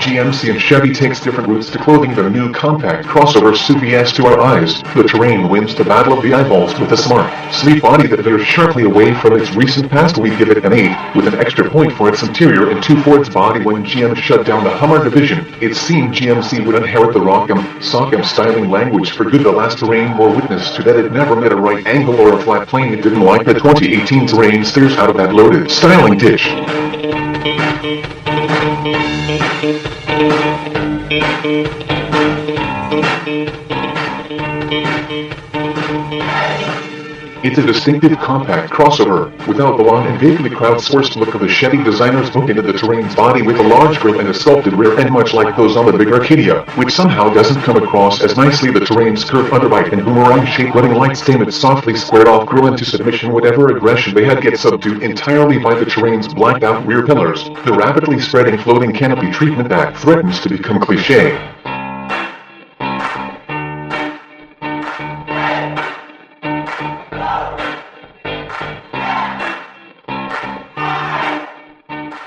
GMC and Chevy takes different routes to clothing their new compact crossover SUVs. To our eyes, the Terrain wins the battle of the eyeballs with a smart, sleek body that veers sharply away from its recent past. We give it an 8, with an extra point for its interior and 2 for its body. When GM shut down the Hummer division, it seemed GMC would inherit the rock'em, sock'em styling language for good. The last Terrain bore witness to that. It never met a right angle or a flat plane. It didn't like the 2018 Terrain steers out of that loaded styling ditch. It's a distinctive compact crossover, without the long and vaguely crowdsourced look of the Chevy designer's book into the Terrain's body, with a large grille and a sculpted rear end much like those on the big Arcadia, which somehow doesn't come across as nicely. The Terrain's curved underbite and boomerang-shaped running lights tame its softly squared-off grille into submission. Whatever aggression they had gets subdued entirely by the Terrain's blacked-out rear pillars, the rapidly spreading floating canopy treatment that threatens to become cliché.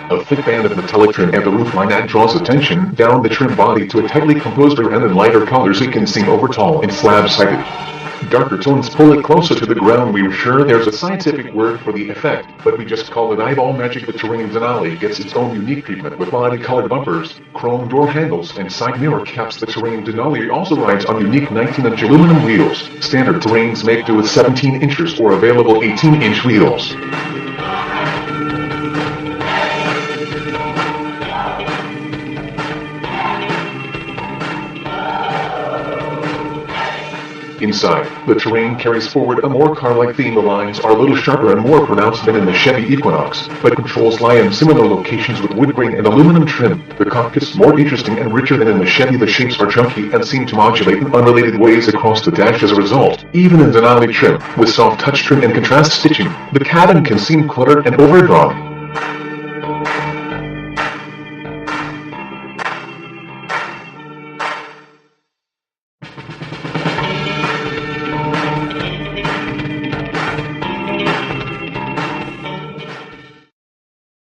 A thick band of metallic trim at the roofline that draws attention down the trim body to a tightly composed rear end. In lighter colors it can seem over-tall and slab-sided. Darker tones pull it closer to the ground. We're sure there's a scientific word for the effect, but we just call it eyeball magic. The Terrain Denali gets its own unique treatment with body-colored bumpers, chrome door handles, and side mirror caps. The Terrain Denali also rides on unique 19-inch aluminum wheels. Standard Terrains make do with 17 inches or available 18-inch wheels. Inside, the Terrain carries forward a more car-like theme. The lines are a little sharper and more pronounced than in the Chevy Equinox, but controls lie in similar locations with wood grain and aluminum trim. The cockpit's more interesting and richer than in the Chevy. The shapes are chunky and seem to modulate in unrelated ways across the dash. As a result, even in Denali trim, with soft touch trim and contrast stitching, the cabin can seem cluttered and overdrawn.